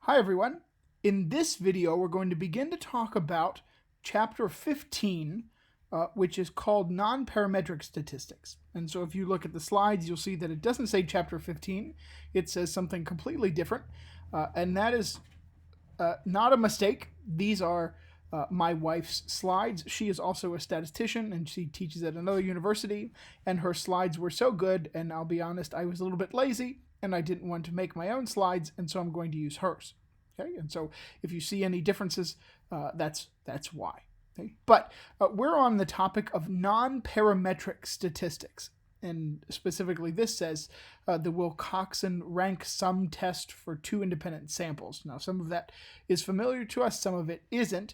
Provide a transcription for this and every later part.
Hi everyone. In this video, we're going to begin to talk about chapter 15, which is called Nonparametric Statistics. And so if you look at the slides, you'll see that it doesn't say chapter 15. It says something completely different. And that is not a mistake. These are my wife's slides. She is also a statistician and she teaches at another university. And her slides were so good, and I'll be honest, I was a little bit lazy and I didn't want to make my own slides, and so I'm going to use hers. Okay, and so if you see any differences, that's why. Okay? But we're on the topic of non-parametric statistics, and specifically this says the Wilcoxon rank sum test for two independent samples. Now, some of that is familiar to us, some of it isn't.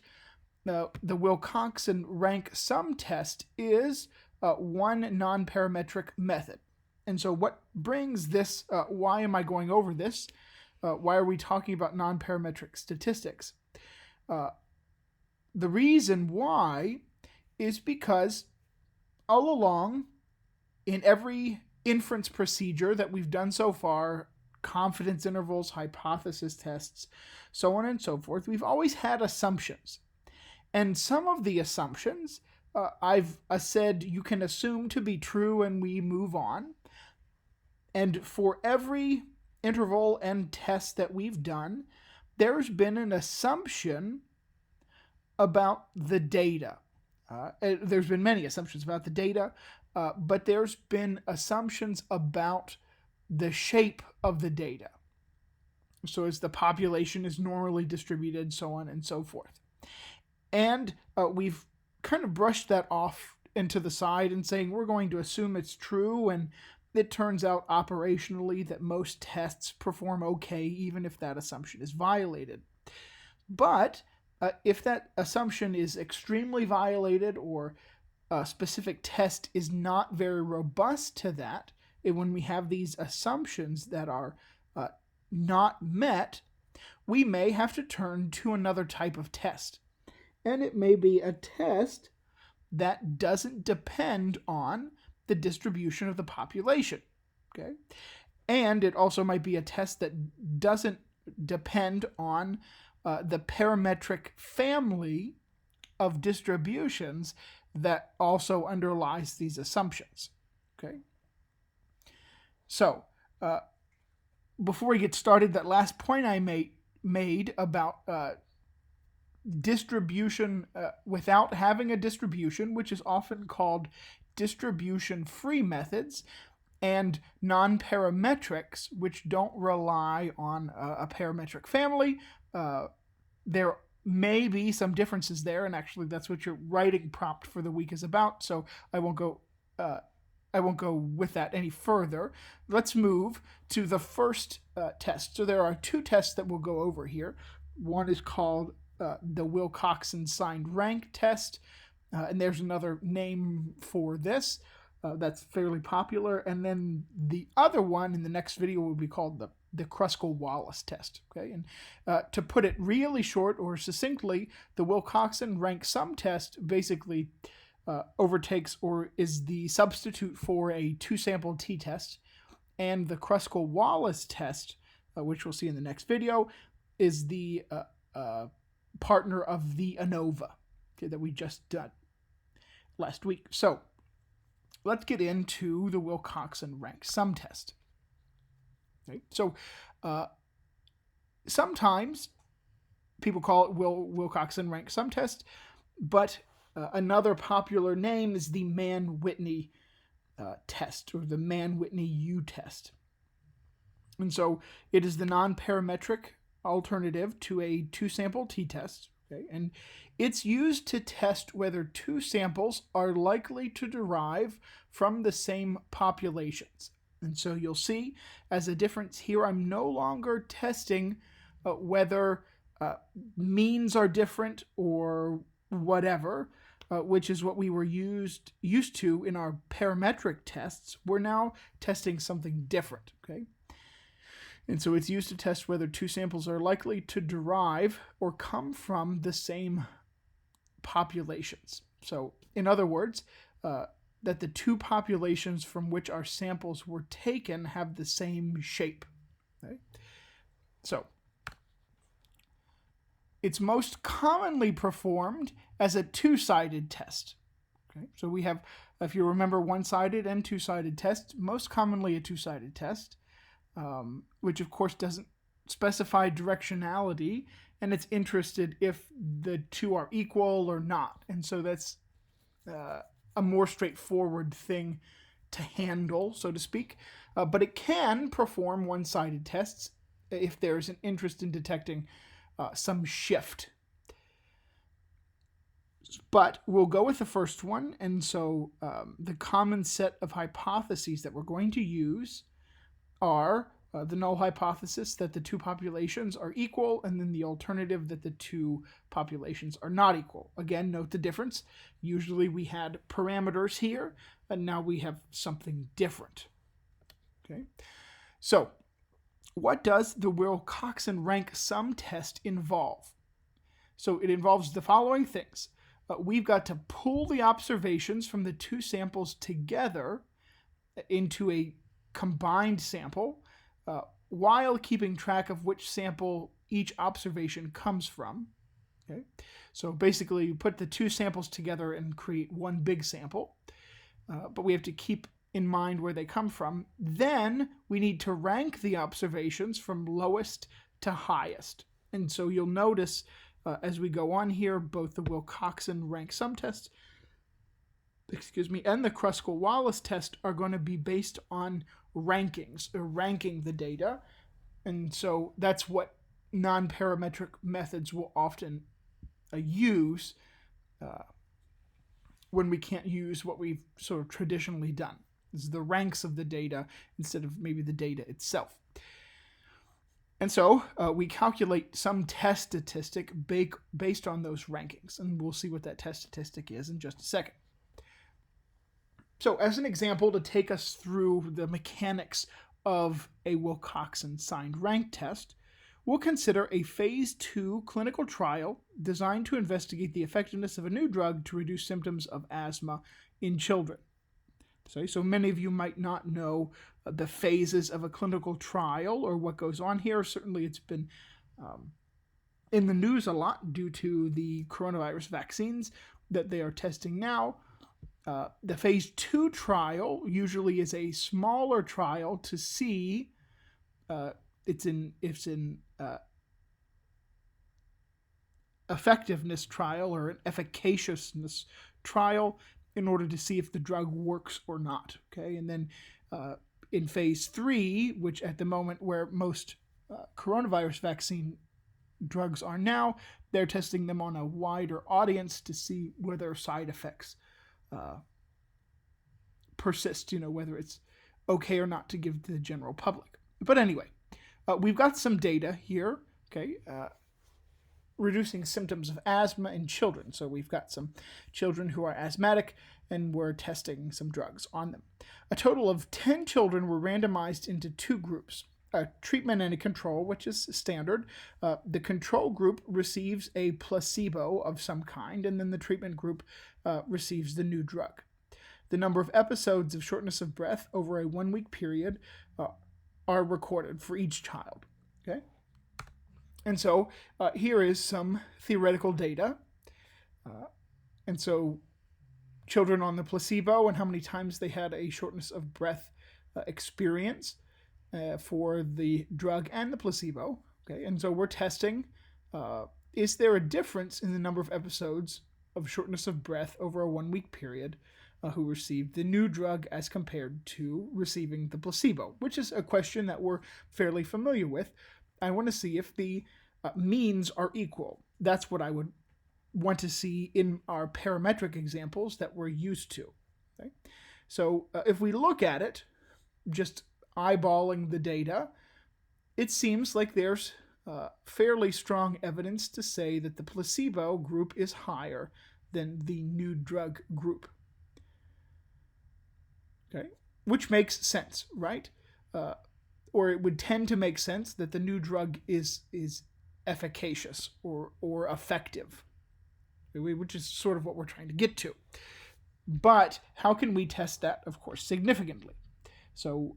The Wilcoxon rank sum test is one non-parametric method. And so what brings this, why am I going over this? Why are we talking about non-parametric statistics? The reason why is because all along in every inference procedure that we've done so far, confidence intervals, hypothesis tests, so on and so forth, we've always had assumptions. And some of the assumptions I've said you can assume to be true and we move on. And for every interval and test that we've done, there's been an assumption about the data. There's been many assumptions about the data, but there's been assumptions about the shape of the data. So as the population is normally distributed, so on and so forth. And we've kind of brushed that off into the side and saying we're going to assume it's true, and it turns out operationally that most tests perform okay even if that assumption is violated. But if that assumption is extremely violated or a specific test is not very robust to that, and when we have these assumptions that are not met, we may have to turn to another type of test. And it may be a test that doesn't depend on the distribution of the population. Okay? And it also might be a test that doesn't depend on the parametric family of distributions that also underlies these assumptions. Okay? So, before we get started, that last point I made about distribution without having a distribution, which is often called distribution-free methods, and non-parametrics, which don't rely on a parametric family. There may be some differences there, and actually that's what your writing prompt for the week is about, so I won't go with that any further. Let's move to the first test. So there are two tests that we'll go over here. One is called the Wilcoxon signed rank test, and there's another name for this that's fairly popular. And then the other one in the next video will be called the Kruskal-Wallis test. Okay, and to put it really short or succinctly, the Wilcoxon rank sum test basically overtakes or is the substitute for a two-sample t-test, and the Kruskal-Wallis test, which we'll see in the next video, is the partner of the ANOVA, okay, that we just done last week. So let's get into the Wilcoxon rank sum test. Okay, so sometimes people call it Wilcoxon rank sum test, but another popular name is the Mann-Whitney test, or the Mann-Whitney U test. And so it is the non-parametric alternative to a two-sample t-test, okay? And it's used to test whether two samples are likely to derive from the same populations. And so you'll see as a difference here, I'm no longer testing whether means are different or whatever, which is what we were used to in our parametric tests. We're now testing something different, okay? And so it's used to test whether two samples are likely to derive or come from the same populations. So, in other words, that the two populations from which our samples were taken have the same shape. Okay? So, It's most commonly performed as a two-sided test. Okay, so we have, if you remember, one-sided and two-sided tests, most commonly a two-sided test, which of course doesn't specify directionality, and it's interested if the two are equal or not. And so that's a more straightforward thing to handle, so to speak. But it can perform one-sided tests if there's an interest in detecting some shift. But we'll go with the first one. And so the common set of hypotheses that we're going to use are the null hypothesis that the two populations are equal, and then the alternative that the two populations are not equal. Again, note the difference. Usually we had parameters here, and now we have something different. Okay, so what does the Wilcoxon rank sum test involve? So it involves the following things. We've got to pull the observations from the two samples together into a combined sample, while keeping track of which sample each observation comes from. Okay? So basically, you put the two samples together and create one big sample, but we have to keep in mind where they come from. Then we need to rank the observations from lowest to highest. And so you'll notice as we go on here, both the Wilcoxon rank sum test, and the Kruskal-Wallis test are going to be based on rankings, or ranking the data. And so that's what non-parametric methods will often use when we can't use what we've sort of traditionally done. This is the ranks of the data instead of maybe the data itself. And so we calculate some test statistic based on those rankings, and we'll see what that test statistic is in just a second. So as an example, to take us through the mechanics of a Wilcoxon signed rank test, we'll consider a phase 2 clinical trial designed to investigate the effectiveness of a new drug to reduce symptoms of asthma in children. So many of you might not know the phases of a clinical trial or what goes on here. Certainly it's been in the news a lot due to the coronavirus vaccines that they are testing now. The phase 2 trial usually is a smaller trial to see it's in effectiveness trial or an efficaciousness trial in order to see if the drug works or not. Okay, and then in phase 3, which at the moment where most coronavirus vaccine drugs are now, they're testing them on a wider audience to see whether side effects persist, whether it's okay or not to give to the general public. But anyway, we've got some data here, okay, reducing symptoms of asthma in children. So we've got some children who are asthmatic, and we're testing some drugs on them. A total of 10 children were randomized into two groups, a treatment and a control, which is standard. The control group receives a placebo of some kind, and then the treatment group receives the new drug. The number of episodes of shortness of breath over a 1-week period are recorded for each child. Okay? And so here is some theoretical data. And so children on the placebo and how many times they had a shortness of breath experience for the drug and the placebo. Okay, and so we're testing, is there a difference in the number of episodes of shortness of breath over a 1-week period who received the new drug as compared to receiving the placebo, which is a question that we're fairly familiar with. I want to see if the means are equal. That's what I would want to see in our parametric examples that we're used to. Okay? So if we look at it, just eyeballing the data, it seems like there's fairly strong evidence to say that the placebo group is higher than the new drug group. Okay, which makes sense, right? Or it would tend to make sense that the new drug is efficacious or effective, which is sort of what we're trying to get to. But how can we test that? Of course, significantly. So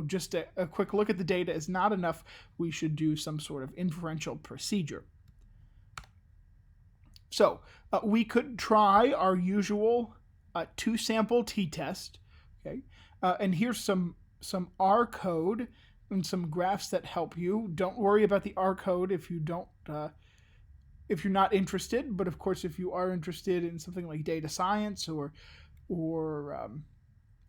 just a quick look at the data is not enough. We should do some sort of inferential procedure. So we could try our usual two-sample t-test. Okay, and here's some R code and some graphs that help you. Don't worry about the R code if you don't, if you're not interested. But of course, if you are interested in something like data science or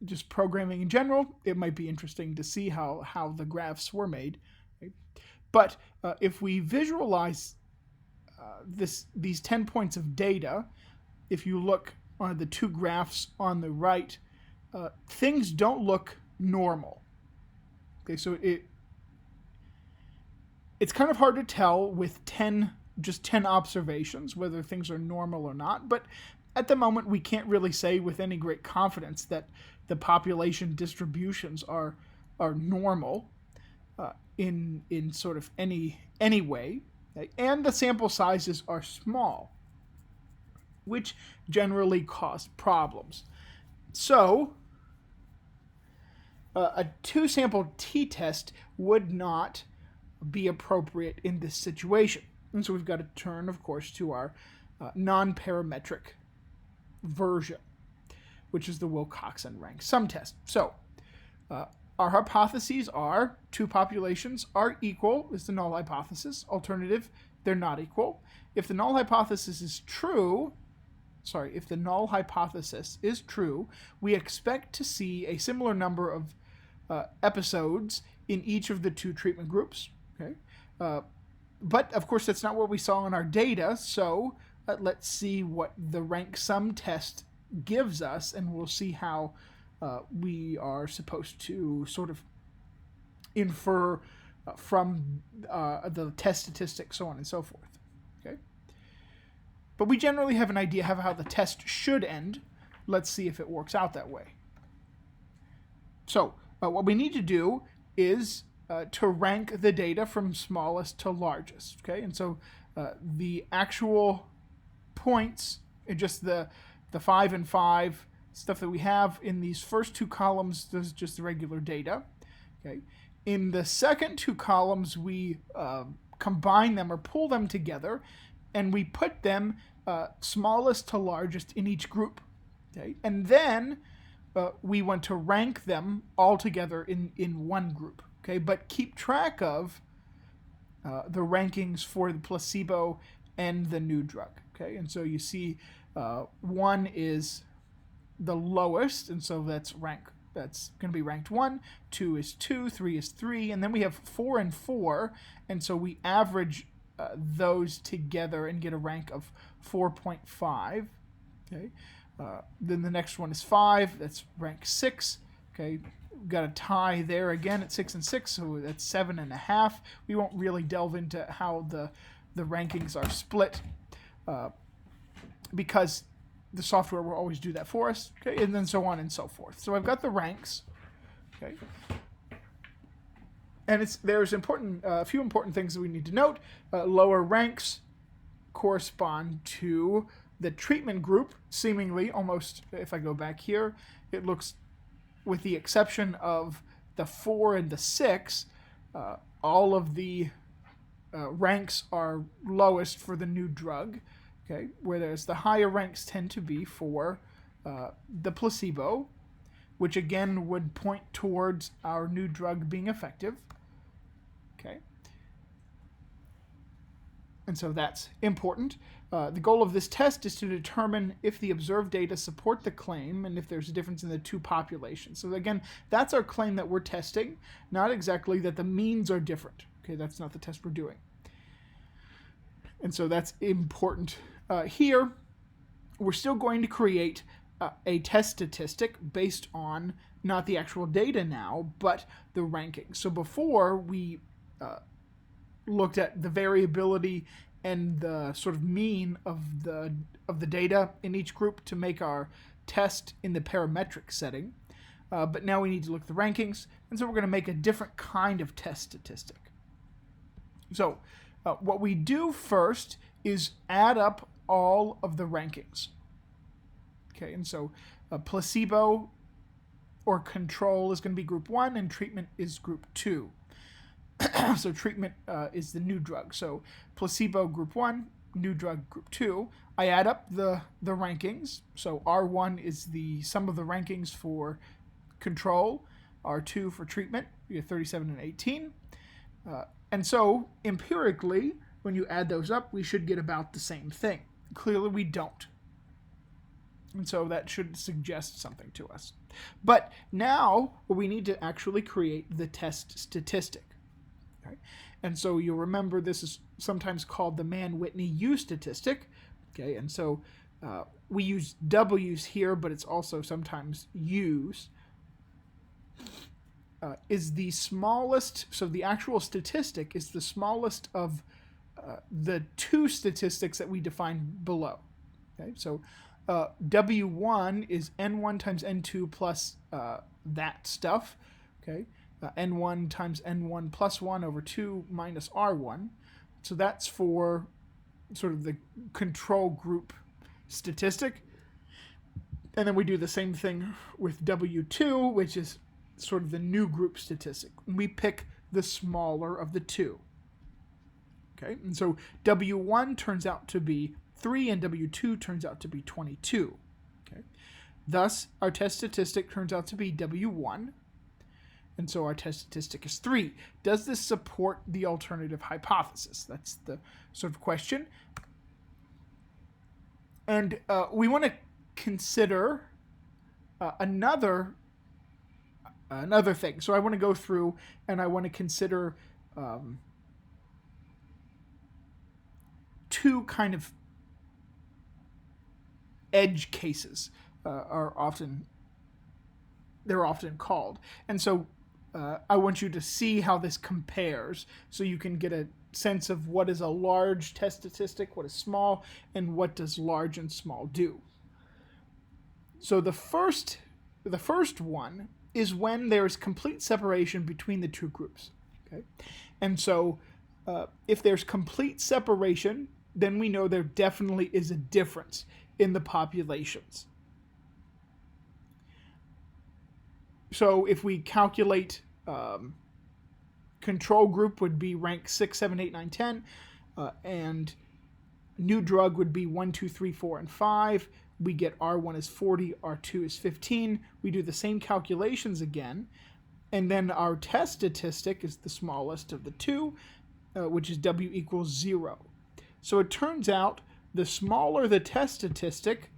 just programming in general, it might be interesting to see how the graphs were made. Right? But if we visualize these 10 points of data, if you look on the two graphs on the right, things don't look normal. Okay, so it's kind of hard to tell with just 10 observations whether things are normal or not, but at the moment we can't really say with any great confidence that the population distributions are normal in sort of any way, okay? And the sample sizes are small, which generally cause problems. So a two-sample t-test would not be appropriate in this situation. And so we've got to turn, of course, to our non-parametric version, which is the Wilcoxon rank sum test. So our hypotheses are two populations are equal is the null hypothesis. Alternative, they're not equal. If the null hypothesis is true, if the null hypothesis is true, we expect to see a similar number of episodes in each of the two treatment groups. Okay, but of course that's not what we saw in our data. So let's see what the rank sum test gives us, and we'll see how we are supposed to sort of infer from the test statistics, so on and so forth. Okay, but we generally have an idea of how the test should end. Let's see if it works out that way. So what we need to do is to rank the data from smallest to largest. Okay, and so the actual points, just the 5 and 5 stuff that we have in these first two columns, there's just the regular data. Okay, in the second two columns, we combine them or pull them together, and we put them smallest to largest in each group. Okay, and then we want to rank them all together in one group. Okay, but keep track of the rankings for the placebo and the new drug. Okay, and so you see 1 is the lowest, and so that's going to be ranked 1, 2 is 2, 3 is 3, and then we have 4 and 4, and so we average those together and get a rank of 4.5. Okay, then the next one is 5, that's rank 6. Okay, we've got a tie there again at 6 and 6, so that's 7.5. We won't really delve into how the rankings are split because the software will always do that for us. Okay, and then so on and so forth. So I've got the ranks. Okay, and there's a few important things that we need to note. Lower ranks correspond to the treatment group, seemingly almost. If I go back here, it looks, with the exception of the 4 and the 6, all of the ranks are lowest for the new drug. Okay, whereas the higher ranks tend to be for the placebo, which again would point towards our new drug being effective. Okay, and so that's important. The goal of this test is to determine if the observed data support the claim and if there's a difference in the two populations. So again, that's our claim that we're testing, not exactly that the means are different. Okay, that's not the test we're doing. And so that's important. Here, we're still going to create a test statistic based on not the actual data now, but the ranking. So before we looked at the variability and the sort of mean of the data in each group to make our test in the parametric setting. But now we need to look at the rankings, and so we're going to make a different kind of test statistic. So what we do first is add up all of the rankings. Okay, and so placebo or control is going to be group 1, and treatment is group 2. So treatment is the new drug. So placebo group 1, new drug group 2. I add up the rankings. So R1 is the sum of the rankings for control, R2 for treatment. We have 37 and 18. And so empirically, when you add those up, we should get about the same thing. Clearly we don't. And so that should suggest something to us. But now we need to actually create the test statistic. Okay? And so you'll remember this is sometimes called the Mann-Whitney U statistic. Okay, and so we use W's here, but it's also sometimes U's. Is the smallest, so the actual statistic is the smallest of the two statistics that we define below. Okay, so W1 is N1 times N2 plus that stuff. Okay, N1 times N1 plus 1 over 2 minus R1. So that's for sort of the control group statistic. And then we do the same thing with W2, which is sort of the new group statistic. We pick the smaller of the two. Okay, and so W1 turns out to be 3 and W2 turns out to be 22. Okay, thus our test statistic turns out to be W1, and so our test statistic is 3. Does this support the alternative hypothesis? That's the sort of question. And we want to consider another thing. So I want to go through and I want to consider two kind of edge cases they're often called. And so I want you to see how this compares so you can get a sense of what is a large test statistic, what is small, and what does large and small do. So the first one is when there is complete separation between the two groups. Okay, and so if there's complete separation, then we know there definitely is a difference in the populations. So if we calculate control group would be rank 6, 7, 8, 9, 10, and new drug would be 1, 2, 3, 4, and 5. We get R1 is 40, R2 is 15. We do the same calculations again, and then our test statistic is the smallest of the two, which is W equals 0. So it turns out the smaller the test statistic,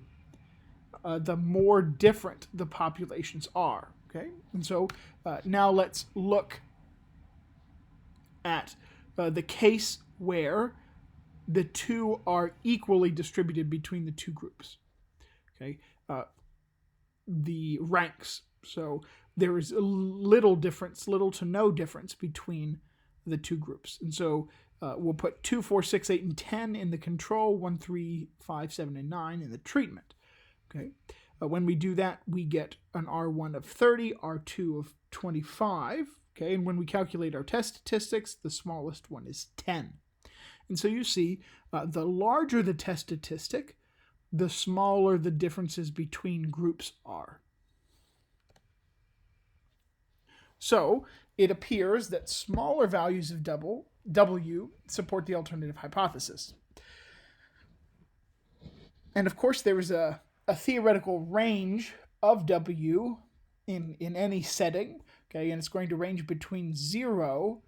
the more different the populations are. Okay, and so now let's look at the case where the two are equally distributed between the two groups. Okay, the ranks. So there is a little to no difference between the two groups. And so we'll put 2, 4, 6, 8, and 10 in the control, 1, 3, 5, 7, and 9 in the treatment. Okay, when we do that, we get an R1 of 30, R2 of 25. Okay, and when we calculate our test statistics, the smallest one is 10. And so you see, the larger the test statistic, the smaller the differences between groups are. So it appears that smaller values of W support the alternative hypothesis. And of course, there is a theoretical range of W in any setting, okay, and it's going to range between 0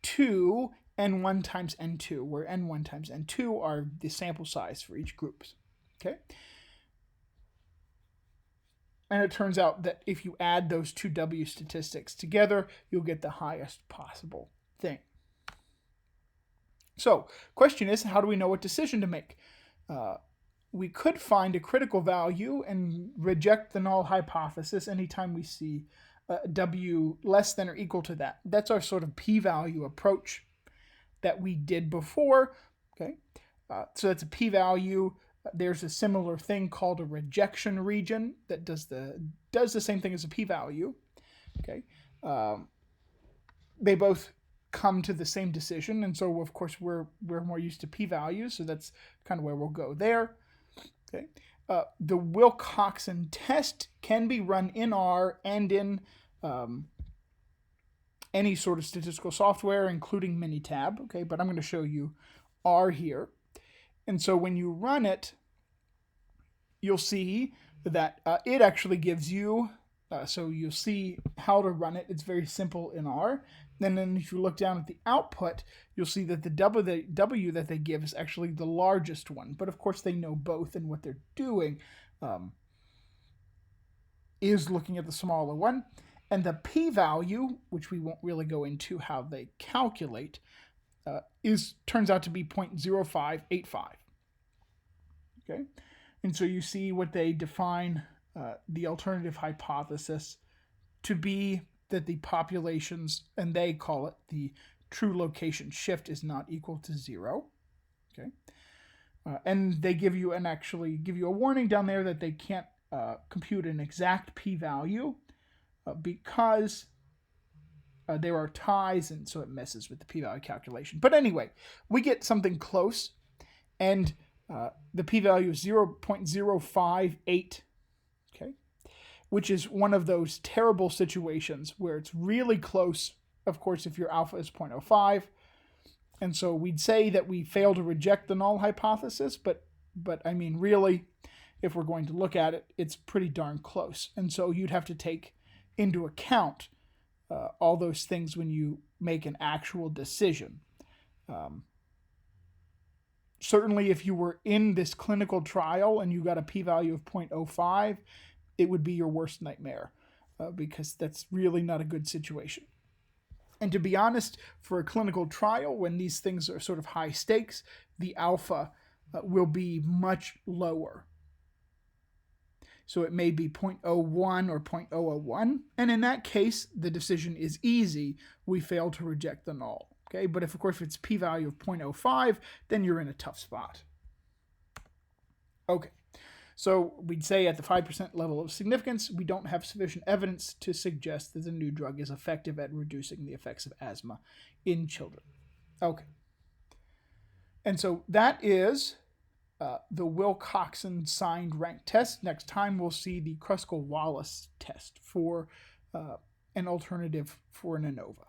to N1 times N2, where N1 times N2 are the sample size for each group. Okay? And it turns out that if you add those two W statistics together, you'll get the highest possible thing. So, question is, how do we know what decision to make? We could find a critical value and reject the null hypothesis anytime we see W less than or equal to that. That's our sort of p-value approach that we did before. Okay, so that's a p-value. There's a similar thing called a rejection region that does the same thing as a p-value. Okay, they both come to the same decision, and so of course we're more used to p-values, so that's kind of where we'll go there. Okay, The Wilcoxon test can be run in R and in any sort of statistical software, including Minitab. Okay, but I'm going to show you R here. And so when you run it, you'll see that it actually gives you, so you'll see how to run it. It's very simple in R. And then if you look down at the output, you'll see that the W that they give is actually the largest one. But of course, they know both, and what they're doing is looking at the smaller one. And the p-value, which we won't really go into how they calculate, turns out to be 0.0585. Okay, and so you see what they define the alternative hypothesis to be, that the populations, and they call it the true location shift, is not equal to 0. Okay, and they give you actually give you a warning down there that they can't compute an exact p-value because there are ties, and so it messes with the p-value calculation. But anyway, we get something close, and the p-value is 0.058, okay, which is one of those terrible situations where it's really close, of course, if your alpha is 0.05. And so we'd say that we fail to reject the null hypothesis, but I mean, really, if we're going to look at it, it's pretty darn close. And so you'd have to take into account all those things when you make an actual decision. Certainly, if you were in this clinical trial and you got a p-value of 0.05, it would be your worst nightmare because that's really not a good situation. And to be honest, for a clinical trial, when these things are sort of high stakes, the alpha will be much lower. So it may be 0.01 or 0.001. And in that case, the decision is easy. We fail to reject the null. Okay, but if, of course, if it's p-value of 0.05, then you're in a tough spot. Okay, so we'd say at the 5% level of significance, we don't have sufficient evidence to suggest that the new drug is effective at reducing the effects of asthma in children. Okay, and so that is the Wilcoxon signed rank test. Next time we'll see the Kruskal-Wallis test for an alternative for an ANOVA.